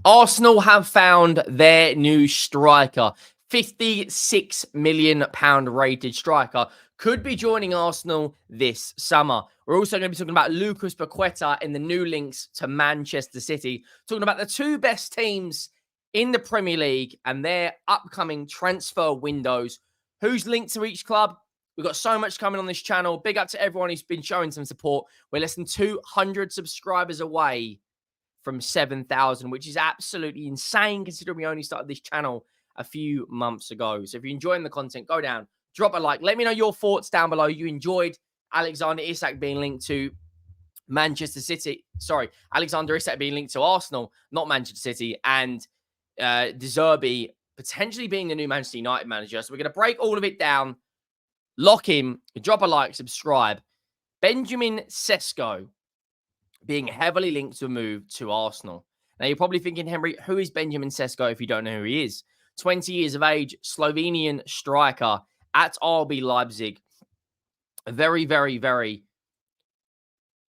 Arsenal have found their new striker. £56 million rated striker could be joining Arsenal this summer. We're also going to be talking about Lucas Paqueta in the new links to Manchester City, talking about the two best teams in the Premier League and their upcoming transfer windows. Who's linked to each club? We've got so much coming on this channel. Big up to everyone who's been showing some support. We're less than 200 subscribers away from 7,000, which is absolutely insane considering we only started this channel a few months ago. So if you're enjoying the content, go down, drop a like. Let me know your thoughts down below. You enjoyed Alexander Isak being linked to Manchester City. Sorry, Alexander Isak being linked to Arsenal, not Manchester City, and De Zerbi potentially being the new Manchester United manager. So we're going to break all of it down, lock in, drop a like, subscribe. Benjamin Sesko being heavily linked to a move to Arsenal. Now, you're probably thinking, Henry, who is Benjamin Sesko if you don't know who he is? 20 years of age, Slovenian striker at RB Leipzig. A very, very, very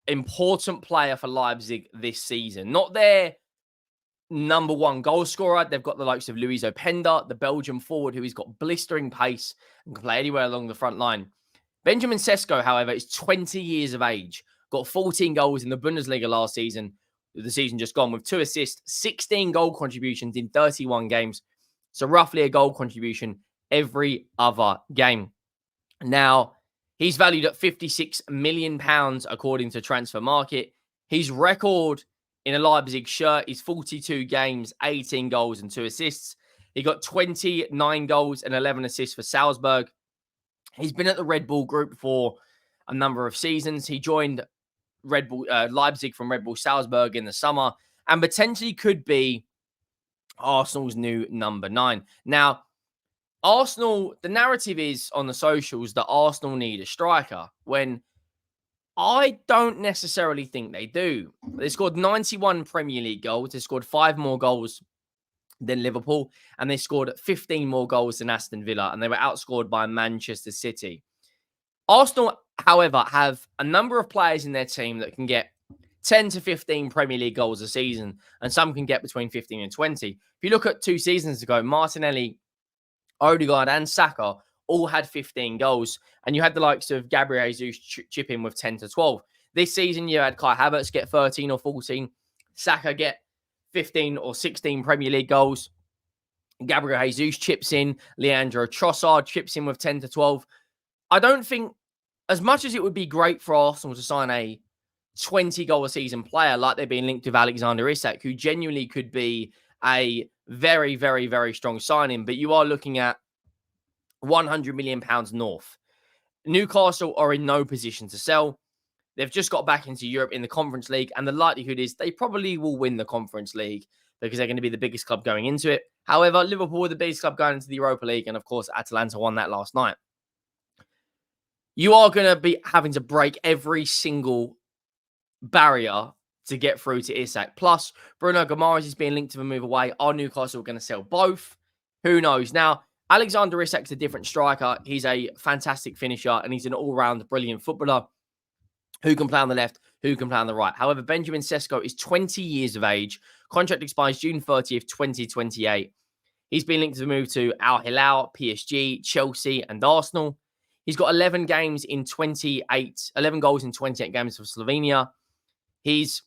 important player for Leipzig this season. Not their number one goal scorer. They've got the likes of Luis Openda, the Belgian forward, who has got blistering pace and can play anywhere along the front line. Benjamin Sesko, however, is 20 years of age. Got 14 goals in the Bundesliga last season. The season just gone with 2 assists, 16 goal contributions in 31 games. So roughly a goal contribution every other game. Now, he's valued at £56 million according to Transfer Market. His record in a Leipzig shirt is 42 games, 18 goals and 2 assists. He got 29 goals and 11 assists for Salzburg. He's been at the Red Bull Group for a number of seasons. He joined Leipzig from Red Bull Salzburg in the summer and potentially could be Arsenal's new number 9. Now, Arsenal, the narrative is on the socials that Arsenal need a striker when I don't necessarily think they do. They scored 91 Premier League goals. They scored 5 more goals than Liverpool, and they scored 15 more goals than Aston Villa, and they were outscored by Manchester City. Arsenal, however, have a number of players in their team that can get 10 to 15 Premier League goals a season, and some can get between 15 and 20. If you look at 2 seasons ago, Martinelli, Odegaard, and Saka all had 15 goals, and you had the likes of Gabriel Jesus chip in with 10 to 12. This season, you had Kai Havertz get 13 or 14, Saka get 15 or 16 Premier League goals. Gabriel Jesus chips in, Leandro Trossard chips in with 10 to 12. I don't think, as much as it would be great for Arsenal to sign a 20-goal a season player like they're being linked with Alexander Isak, who genuinely could be a very, very, very strong signing, but you are looking at £100 million north. Newcastle are in no position to sell. They've just got back into Europe in the Conference League, and the likelihood is they probably will win the Conference League because they're going to be the biggest club going into it. However, Liverpool were the biggest club going into the Europa League, and of course, Atalanta won that last night. You are going to be having to break every single barrier to get through to Isak. Plus, Bruno Guimaraes is being linked to a move away. Are Newcastle going to sell both? Who knows? Now, Alexander Isak's a different striker. He's a fantastic finisher, and he's an all-round brilliant footballer who can play on the left, who can play on the right. However, Benjamin Sesko is 20 years of age. Contract expires June 30th, 2028. He's been linked to the move to Al Hilal, PSG, Chelsea, and Arsenal. He's got 11 goals in 28 games for Slovenia. He's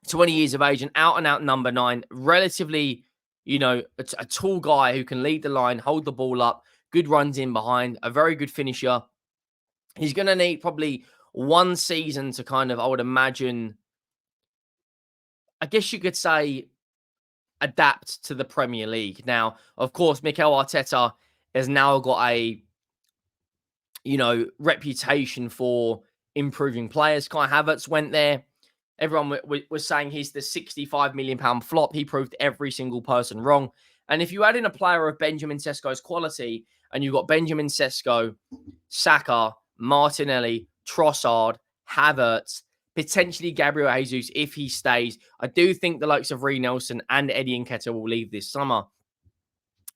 20 years of age, an out-and-out number 9, relatively, a tall guy who can lead the line, hold the ball up, good runs in behind, a very good finisher. He's going to need probably 1 season to kind of, I would imagine, I guess you could say, adapt to the Premier League. Now, of course, Mikel Arteta has now got a, reputation for improving players. Kai Havertz went there. Everyone was saying he's the £65 million flop. He proved every single person wrong. And if you add in a player of Benjamin Sesko's quality, and you've got Benjamin Sesko, Saka, Martinelli, Trossard, Havertz, potentially Gabriel Jesus if he stays, I do think the likes of Ree Nelson and Eddie Nketiah will leave this summer.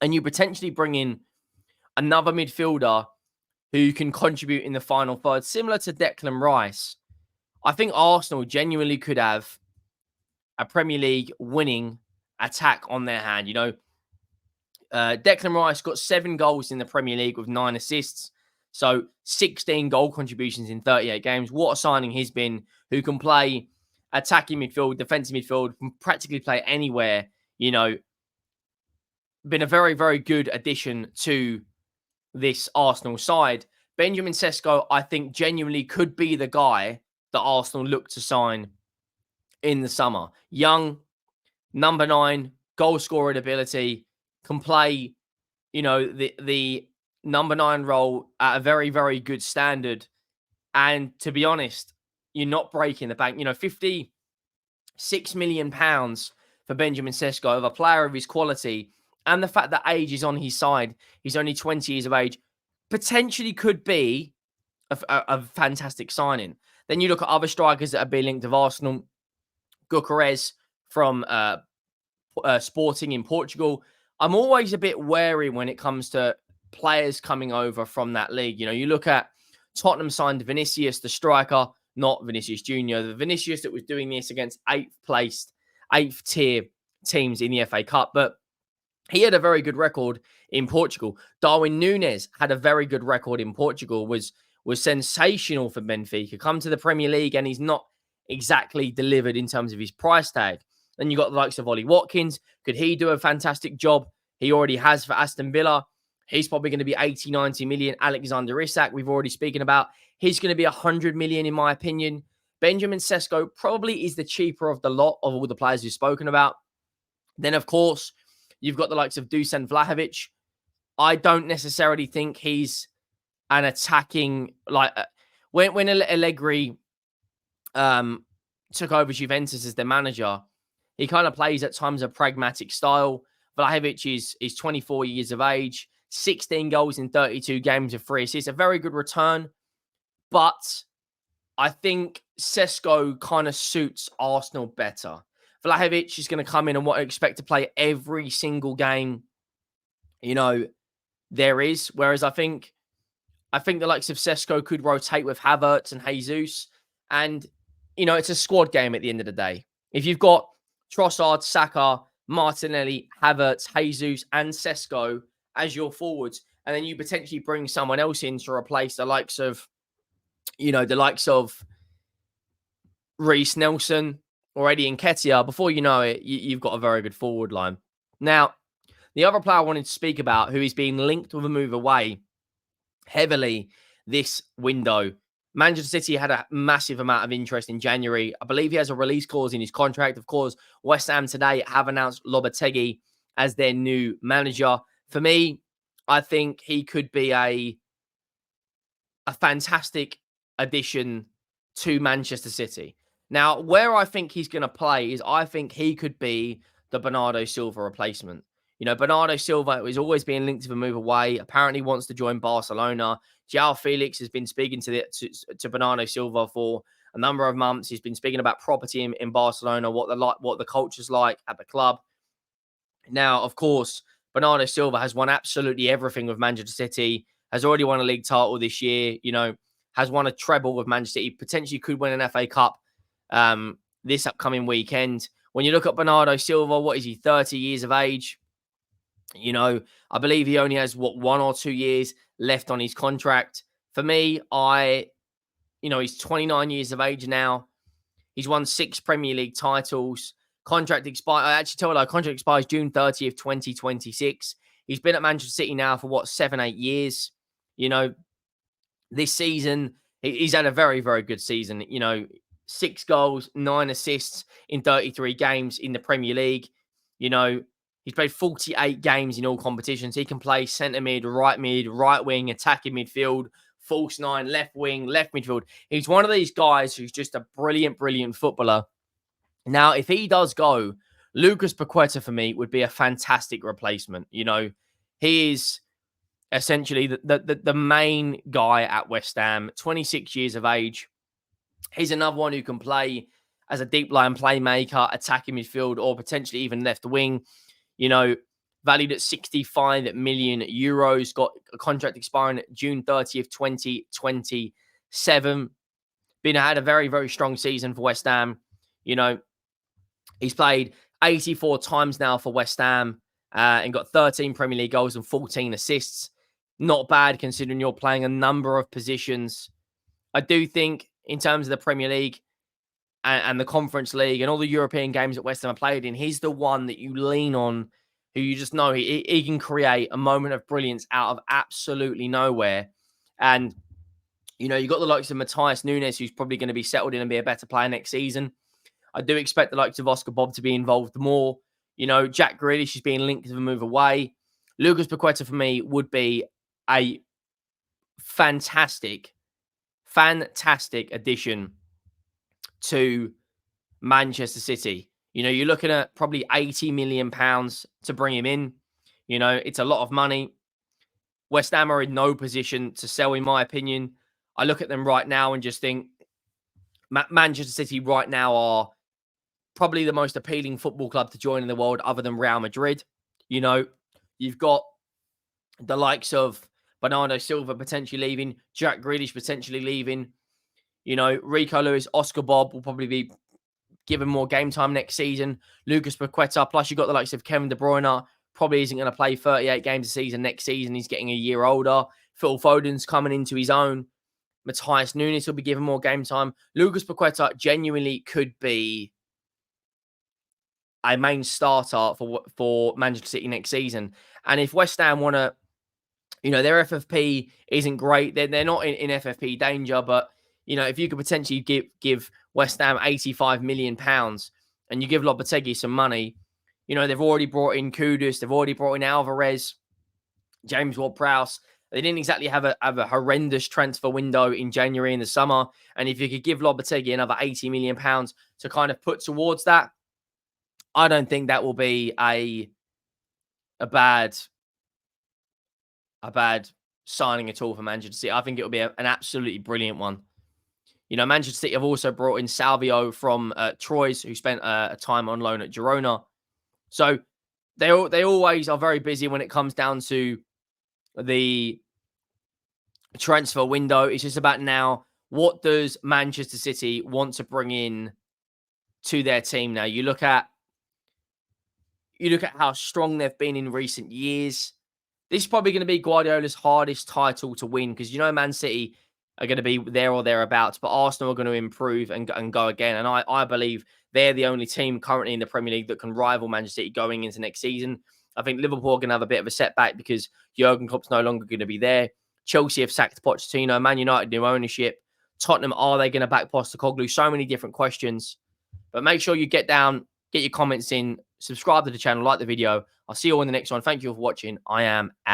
And you potentially bring in another midfielder who can contribute in the final third, similar to Declan Rice. I think Arsenal genuinely could have a Premier League winning attack on their hand. Declan Rice got 7 goals in the Premier League with 9 assists. So 16 goal contributions in 38 games. What a signing he's been, who can play attacking midfield, defensive midfield, can practically play anywhere. Been a very, very good addition to this Arsenal side. Benjamin Sesko, I think, genuinely could be the guy that Arsenal look to sign in the summer. Young, number 9, goal scoring ability, can play, the number 9 role at a very, very good standard. And to be honest, you're not breaking the bank. £56 million for Benjamin Sesko, of a player of his quality, and the fact that age is on his side. He's only 20 years of age. Potentially could be a fantastic signing. Then you look at other strikers that have been linked with Arsenal. Gyökeres from Sporting in Portugal. I'm always a bit wary when it comes to players coming over from that league. You look at Tottenham signed Vinicius, the striker, not Vinicius Jr., the Vinicius that was doing this against 8th tier teams in the FA Cup. But he had a very good record in Portugal. Darwin Núñez had a very good record in Portugal, was sensational for Benfica. Come to the Premier League and he's not exactly delivered in terms of his price tag. Then you got the likes of Ollie Watkins. Could he do a fantastic job? He already has for Aston Villa. He's probably going to be 80, 90 million. Alexander Isak, we've already spoken about. He's going to be 100 million, in my opinion. Benjamin Sesko probably is the cheaper of the lot of all the players we've spoken about. Then, of course, you've got the likes of Dusan Vlahovic. I don't necessarily think he's an attacking, when Allegri took over Juventus as their manager, he kind of plays at times a pragmatic style. Vlahovic is 24 years of age, 16 goals in 32 games with 3 assists, a very good return. But I think Sesko kind of suits Arsenal better. Vlahovic is going to come in and expect to play every single game, there is. Whereas I think the likes of Sesko could rotate with Havertz and Jesus. And, it's a squad game at the end of the day. If you've got Trossard, Saka, Martinelli, Havertz, Jesus, and Sesko as your forwards, and then you potentially bring someone else in to replace the likes of Reece Nelson or Eddie Nketiah, before you know it, you've got a very good forward line. Now, the other player I wanted to speak about, who is being linked with a move away heavily this window. Manchester City had a massive amount of interest in January. I believe he has a release clause in his contract. Of course, West Ham today have announced Lopetegui as their new manager. For me, I think he could be a fantastic addition to Manchester City. Now, where I think he's going to play is, I think he could be the Bernardo Silva replacement. Bernardo Silva is always being linked to a move away. Apparently wants to join Barcelona. João Felix has been speaking to Bernardo Silva for a number of months. He's been speaking about property in Barcelona, what the culture's like at the club. Now, of course, Bernardo Silva has won absolutely everything with Manchester City, has already won a league title this year, has won a treble with Manchester City, potentially could win an FA Cup this upcoming weekend. When you look at Bernardo Silva, what is he, 30 years of age? I believe he only has, 1 or 2 years left on his contract. For me, he's 29 years of age now. He's won 6 Premier League titles. Contract expires June 30th, 2026. He's been at Manchester City now for 7-8 years. This season, he's had a very, very good season. 6 goals, 9 assists in 33 games in the Premier League. He's played 48 games in all competitions. He can play centre mid, right wing, attacking midfield, false 9, left wing, left midfield. He's one of these guys who's just a brilliant, brilliant footballer. Now, if he does go, Lucas Paqueta for me would be a fantastic replacement. He is essentially the main guy at West Ham, 26 years of age. He's another one who can play as a deep line playmaker, attacking midfield, or potentially even left wing. Valued at 65 million euros, got a contract expiring June 30th, 2027. Had a very, very strong season for West Ham. He's played 84 times now for West Ham and got 13 Premier League goals and 14 assists. Not bad considering you're playing a number of positions. I do think in terms of the Premier League and the Conference League and all the European games that West Ham have played in, he's the one that you lean on, who you just know he can create a moment of brilliance out of absolutely nowhere. And, you know, you've got the likes of Matthias Nunes, who's probably going to be settled in and be a better player next season. I do expect the likes of Oscar Bob to be involved more. You know, Jack Grealish is being linked to the move away. Lucas Paqueta for me would be a fantastic addition to Manchester City. You know, you're looking at probably £80 million to bring him in. You know, it's a lot of money. West Ham are in no position to sell, in my opinion. I look at them right now and just think Manchester City right now are probably the most appealing football club to join in the world other than Real Madrid. You know, you've got the likes of Bernardo Silva potentially leaving, Jack Grealish potentially leaving. You know, Rico Lewis, Oscar Bob will probably be given more game time next season. Lucas Paqueta, plus you've got the likes of Kevin De Bruyne, probably isn't going to play 38 games a season next season. He's getting a year older. Phil Foden's coming into his own. Matthias Nunes will be given more game time. Lucas Paqueta genuinely could be a main starter for Manchester City next season. And if West Ham want to, you know, their FFP isn't great. They're not in FFP danger, but, you know, if you could potentially give West Ham £85 million and you give Lopetegui some money, you know, they've already brought in Kudus, they've already brought in Alvarez, James Ward-Prowse. They didn't exactly have a horrendous transfer window in January in the summer. And if you could give Lopetegui another £80 million to kind of put towards that, I don't think that will be a bad signing at all for Manchester City. I think it will be an absolutely brilliant one. You know, Manchester City have also brought in Salvio from Troyes, who spent a time on loan at Girona. So they always are very busy when it comes down to the transfer window. It's just about now, what does Manchester City want to bring in to their team now? You look at how strong they've been in recent years. This is probably going to be Guardiola's hardest title to win because, you know, Man City are going to be there or thereabouts, but Arsenal are going to improve and go again. And I believe they're the only team currently in the Premier League that can rival Manchester City going into next season. I think Liverpool are going to have a bit of a setback because Jurgen Klopp's no longer going to be there. Chelsea have sacked Pochettino. Man United, new ownership. Tottenham, are they going to back Postecoglou? So many different questions. But make sure you get your comments in, subscribe to the channel, like the video. I'll see you all in the next one. Thank you for watching. I am out.